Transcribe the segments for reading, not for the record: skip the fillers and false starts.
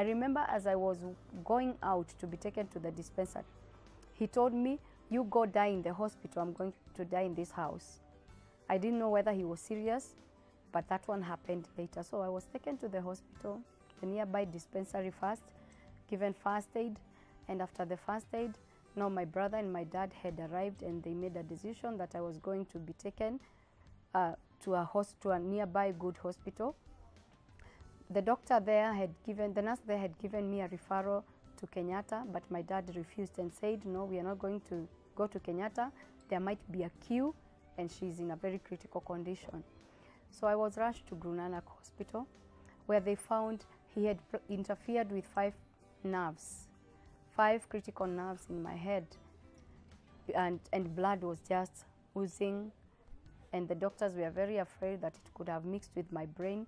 remember as I was going out to be taken to the dispensary, he told me, "You go die in the hospital, I'm going to die in this house." I didn't know whether he was serious, but that one happened later. So I was taken to the hospital, the nearby dispensary first, given first aid, and after the first aid, now my brother and my dad had arrived and they made a decision that I was going to be taken to a nearby good hospital. The doctor there had given, the nurse there had given me a referral to Kenyatta, but my dad refused and said, "No, we are not going to go to Kenyatta. There might be a queue and she's in a very critical condition." So I was rushed to Guru Nanak Hospital, where they found he had interfered with 5 nerves, 5 critical nerves in my head, and blood was just oozing, and the doctors were very afraid that it could have mixed with my brain.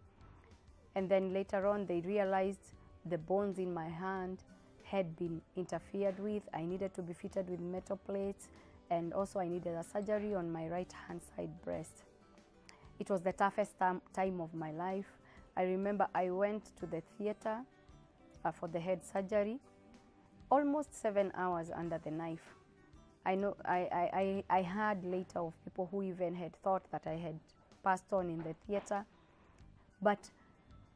And then later on they realized the bones in my hand had been interfered with. I needed to be fitted with metal plates, and also I needed a surgery on my right hand side breast. It was the toughest time of my life. I remember I went to the theater for the head surgery, almost 7 hours under the knife. I know I heard later of people who even had thought that I had passed on in the theater, but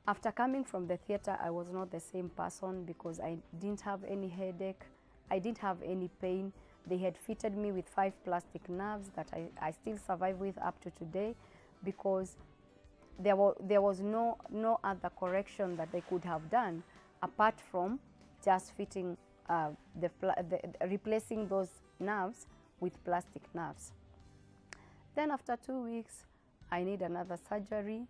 after coming from the theater, I was not the same person because I didn't have any headache, I didn't have any pain. They had fitted me with 5 plastic nerves that I still survive with up to today, because there was no other correction that they could have done apart from just fitting replacing those nerves with plastic nerves. Then after 2 weeks, I need another surgery.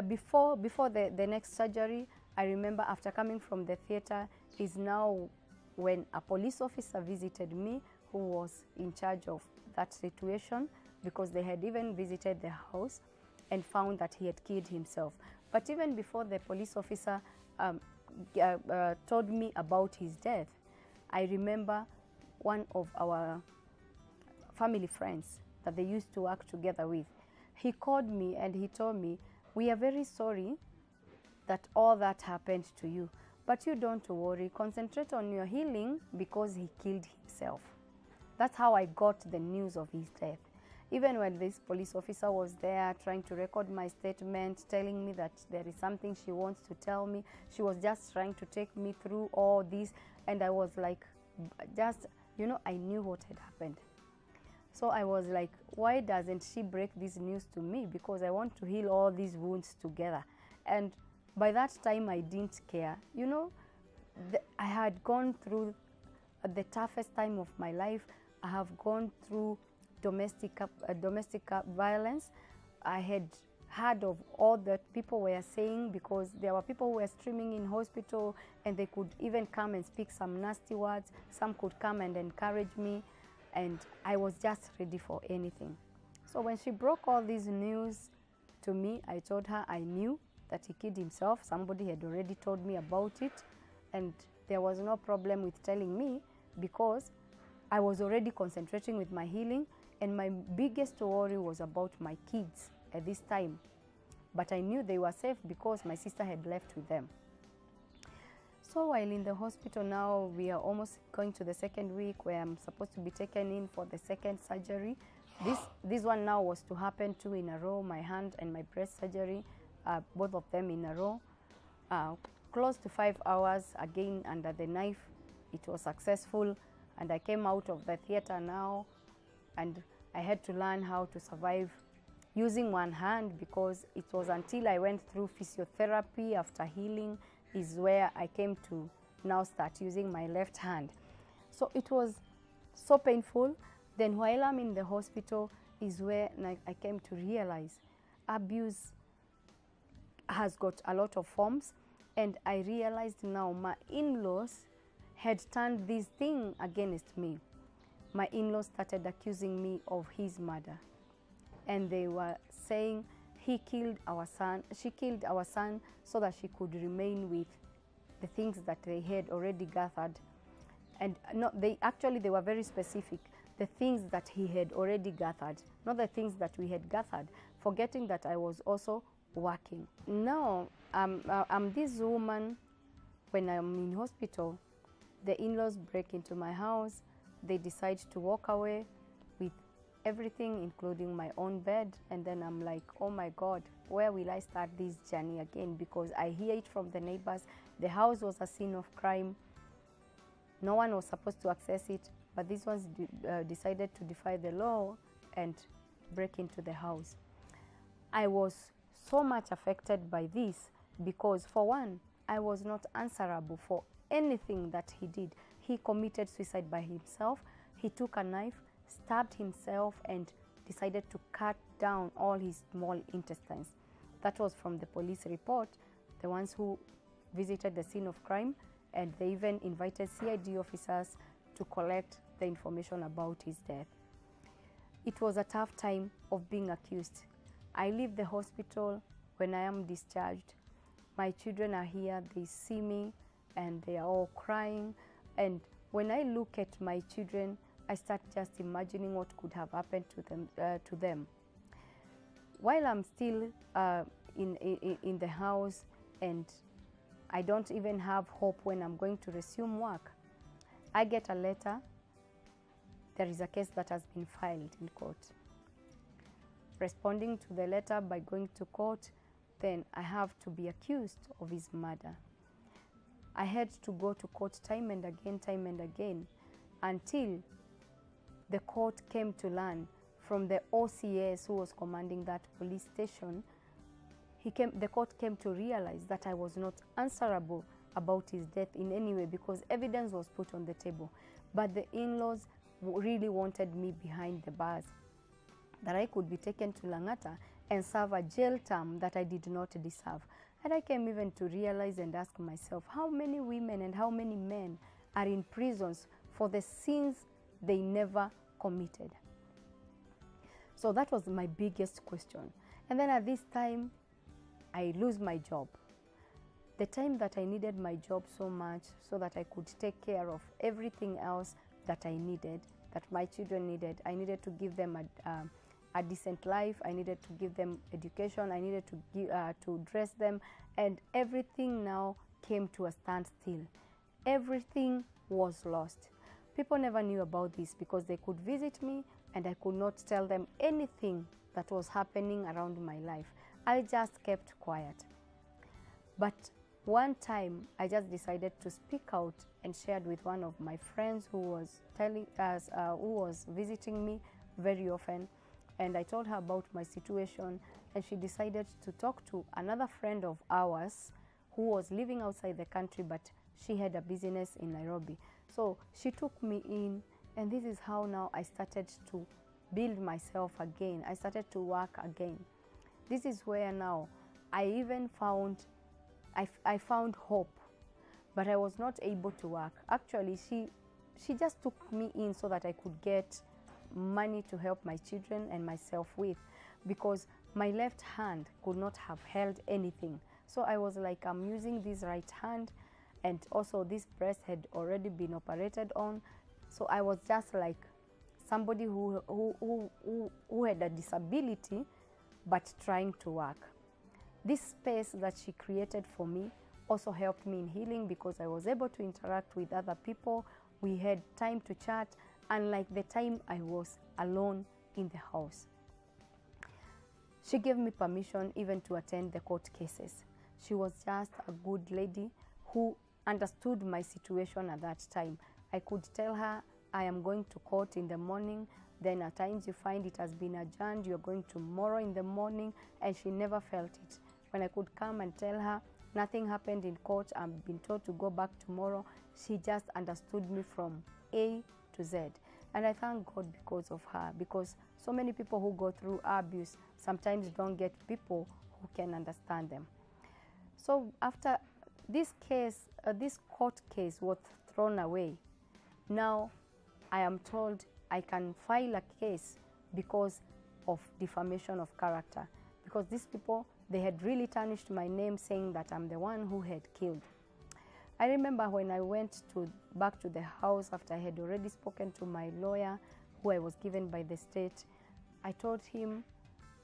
Before the next surgery, I remember after coming from the theater is now when a police officer visited me, who was in charge of that situation, because they had even visited the house and found that he had killed himself. But even before the police officer told me about his death, I remember one of our family friends that they used to work together with, he called me and he told me, "We are very sorry that all that happened to you, but you don't worry, concentrate on your healing because he killed himself." That's how I got the news of his death. Even when this police officer was there trying to record my statement, telling me that there is something she wants to tell me, she was just trying to take me through all this, and I was like, just, you know, I knew what had happened. So I was like, why doesn't she break this news to me? Because I want to heal all these wounds together. And by that time, I didn't care. You know, I had gone through the toughest time of my life. I have gone through domestic violence. I had heard of all that people were saying, because there were people who were streaming in hospital and they could even come and speak some nasty words. Some could come and encourage me, and I was just ready for anything. So when she broke all this news to me, I told her I knew that he killed himself. Somebody had already told me about it, and there was no problem with telling me because I was already concentrating with my healing, and my biggest worry was about my kids at this time. But I knew they were safe because my sister had left with them. So while in the hospital now, we are almost going to the 2nd week where I'm supposed to be taken in for the 2nd surgery. This one now was to happen 2 in a row, my hand and my breast surgery, both of them in a row. Close to 5 hours again under the knife. It was successful, and I came out of the theater now, and I had to learn how to survive using one hand, because it was until I went through physiotherapy after healing is where I came to now start using my left hand. So it was so painful. Then while I'm in the hospital is where I came to realize abuse has got a lot of forms, and I realized now my in-laws had turned this thing against me. My in-laws started accusing me of his murder, and they were saying he killed our son, she killed our son so that she could remain with the things that they had already gathered. And they were very specific, the things that he had already gathered, not the things that we had gathered, forgetting that I was also working. Now, I'm this woman when I'm in hospital, the in-laws break into my house. They decide to walk away with everything, including my own bed. And then I'm like, oh my God, where will I start this journey again? Because I hear it from the neighbors. The house was a scene of crime. No one was supposed to access it, but these ones decided to defy the law and break into the house. I was so much affected by this because, for one, I was not answerable for anything that he did. He committed suicide by himself. He took a knife, stabbed himself, and decided to cut down all his small intestines. That was from the police report, the ones who visited the scene of crime, and they even invited CID officers to collect the information about his death. It was a tough time of being accused. I leave the hospital when I am discharged. My children are here, they see me, and they are all crying. And when I look at my children, I start just imagining what could have happened to them. While I'm still in the house, and I don't even have hope when I'm going to resume work, I get a letter. There is a case that has been filed in court. Responding to the letter by going to court, then I have to be accused of his murder. I had to go to court time and again, until the court came to learn from the OCS who was commanding that police station. The court came to realize that I was not answerable about his death in any way because evidence was put on the table. But the in-laws really wanted me behind the bars, that I could be taken to Langata and serve a jail term that I did not deserve. And I came even to realize and ask myself, how many women and how many men are in prisons for the sins they never committed? So that was my biggest question. And then at this time, I lose my job. The time that I needed my job so much so that I could take care of everything else that I needed, that my children needed. I needed to give them a decent life. I needed to give them education. I needed to dress them. And everything now came to a standstill. Everything was lost. People never knew about this because they could visit me and I could not tell them anything that was happening around my life. I just kept quiet. But one time I just decided to speak out and shared with one of my friends who was who was visiting me very often. And I told her about my situation, and she decided to talk to another friend of ours who was living outside the country, but she had a business in Nairobi. So she took me in, and this is how now I started to build myself again. I started to work again. This is where now I even found, I found hope, but I was not able to work. Actually, she just took me in so that I could get money to help my children and myself with, because my left hand could not have held anything. So I was like, I'm using this right hand, and also this breast had already been operated on. So I was just like somebody who had a disability but trying to work. This space that she created for me also helped me in healing because I was able to interact with other people. We had time to chat, unlike the time I was alone in the house. She gave me permission even to attend the court cases. She was just a good lady who understood my situation at that time. I could tell her, I am going to court in the morning, then at times you find it has been adjourned, you're going tomorrow in the morning, and she never felt it. When I could come and tell her, nothing happened in court, I've been told to go back tomorrow, she just understood me from A to Z. And I thank God because of her, because so many people who go through abuse sometimes don't get people who can understand them. So after this case, this court case was thrown away, now I am told I can file a case because of defamation of character, because these people, they had really tarnished my name saying that I'm the one who had killed. I remember when I went back to the house after I had already spoken to my lawyer who I was given by the state, I told him,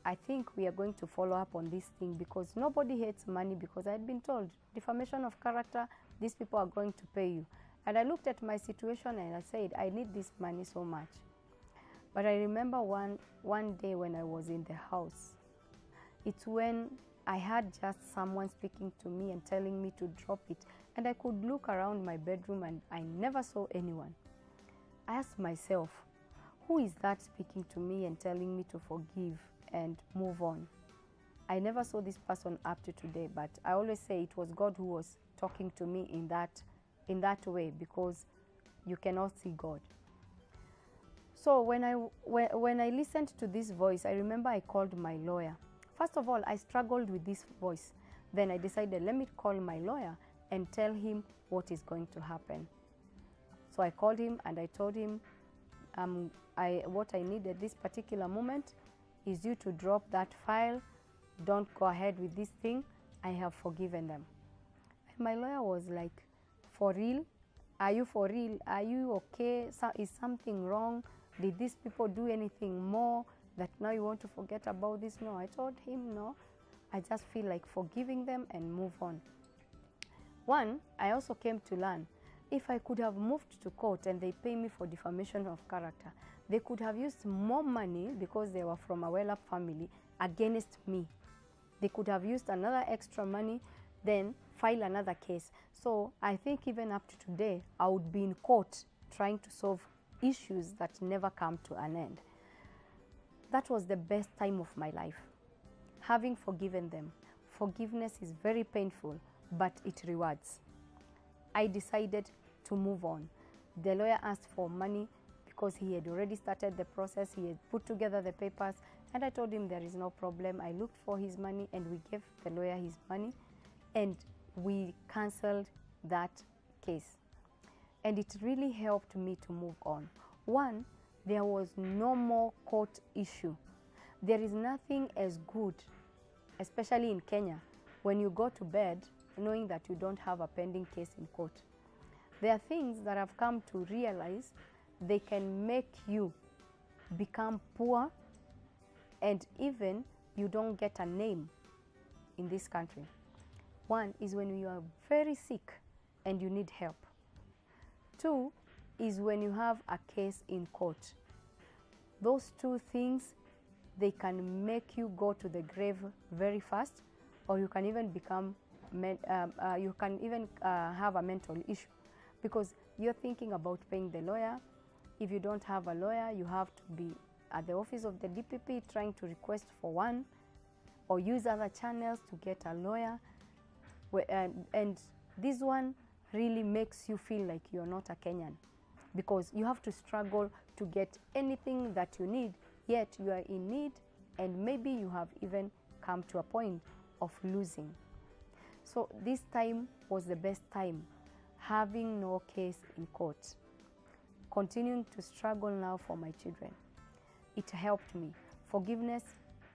I think we are going to follow up on this thing because nobody hates money, because I had been told defamation of character, these people are going to pay you. And I looked at my situation and I said, I need this money so much. But I remember one day when I was in the house, it's when I had just someone speaking to me and telling me to drop it. And I could look around my bedroom and I never saw anyone. I asked myself, who is that speaking to me and telling me to forgive and move on? I never saw this person up to today, but I always say it was God who was talking to me in that way, because you cannot see God. So when I listened to this voice, I remember I called my lawyer. First of all, I struggled with this voice. Then I decided, let me call my lawyer and tell him what is going to happen. So I called him and I told him what I needed this particular moment is you to drop that file. Don't go ahead with this thing. I have forgiven them. And my lawyer was like, for real? Are you for real? Are you okay? Is something wrong? Did these people do anything more that now you want to forget about this? No, I told him no. I just feel like forgiving them and move on. One, I also came to learn, if I could have moved to court and they pay me for defamation of character, they could have used more money because they were from a well-up family against me. They could have used another extra money, then file another case. So I think even up to today, I would be in court trying to solve issues that never come to an end. That was the best time of my life, having forgiven them. Forgiveness is very painful, but it rewards. I decided to move on. The lawyer asked for money because he had already started the process. He had put together the papers, and I told him there is no problem. I looked for his money and we gave the lawyer his money, and we cancelled that case. And it really helped me to move on. One, there was no more court issue. There is nothing as good, especially in Kenya, when you go to bed knowing that you don't have a pending case in court. There are things that I've come to realize they can make you become poor, and even you don't get a name in this country. One is when you are very sick and you need help. Two is when you have a case in court. Those two things, they can make you go to the grave very fast, or you can even become have a mental issue, because you're thinking about paying the lawyer. If you don't have a lawyer, you have to be at the office of the DPP trying to request for one, or use other channels to get a lawyer. And this one really makes you feel like you're not a Kenyan, because you have to struggle to get anything that you need, yet you are in need, and maybe you have even come to a point of losing. So this time was the best time, having no case in court. Continuing to struggle now for my children. It helped me. Forgiveness,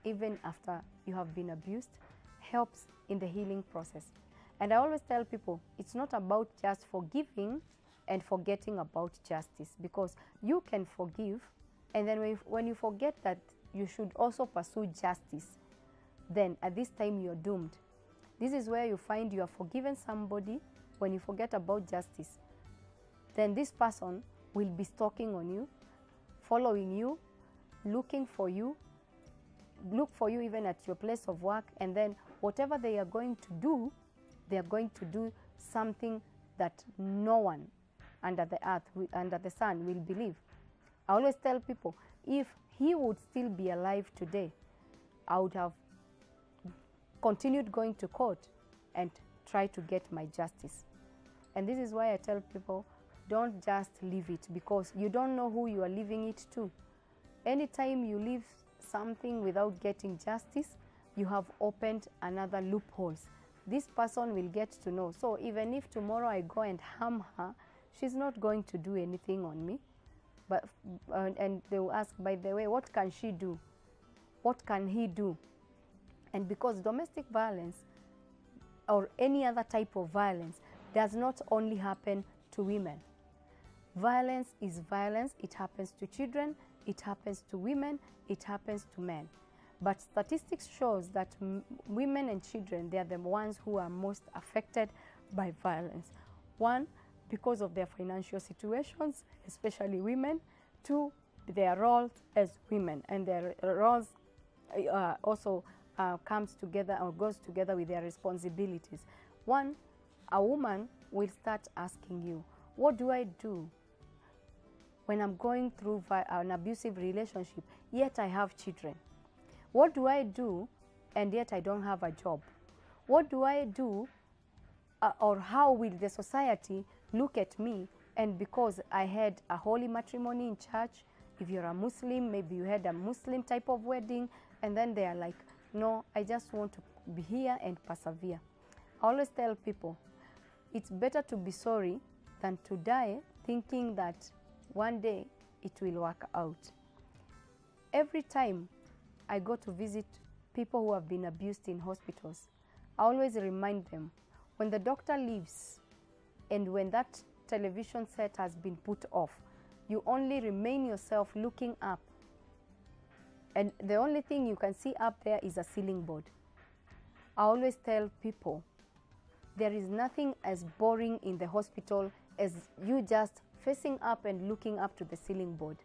even after you have been abused, helps in the healing process. And I always tell people, it's not about just forgiving and forgetting about justice, because you can forgive, and then when you forget that you should also pursue justice, then at this time you're doomed. This is where you find you have forgiven somebody. When you forget about justice, then this person will be stalking on you, following you, looking for you, look for you even at your place of work, and then whatever they are going to do, they are going to do something that no one under the earth, under the sun, will believe. I always tell people, if he would still be alive today, I would have continued going to court and try to get my justice. And this is why I tell people, don't just leave it, because you don't know who you are leaving it to. Anytime you leave something without getting justice, you have opened another loopholes. This person will get to know. So even if tomorrow I go and harm her, she's not going to do anything on me. But and they will ask, by the way, what can she do? What can he do? And because domestic violence or any other type of violence does not only happen to women. Violence is violence. It happens to children, it happens to women, it happens to men. But statistics shows that women and children, they are the ones who are most affected by violence. One, because of their financial situations, especially women. Two, their roles as women, and their roles also comes together or goes together with their responsibilities. One, a woman will start asking you, what do I do when I'm going through an abusive relationship, yet I have children? What do I do and yet I don't have a job? What do I do, or how will the society look at me? And because I had a holy matrimony in church, if you're a Muslim, maybe you had a Muslim type of wedding, and then they are like, no, I just want to be here and persevere. I always tell people, it's better to be sorry than to die thinking that one day it will work out. Every time I go to visit people who have been abused in hospitals, I always remind them, when the doctor leaves and when that television set has been put off, you only remain yourself looking up. And the only thing you can see up there is a ceiling board. I always tell people, there is nothing as boring in the hospital as you just facing up and looking up to the ceiling board.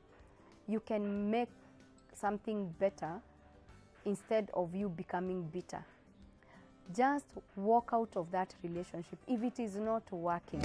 You can make something better instead of you becoming bitter. Just walk out of that relationship if it is not working.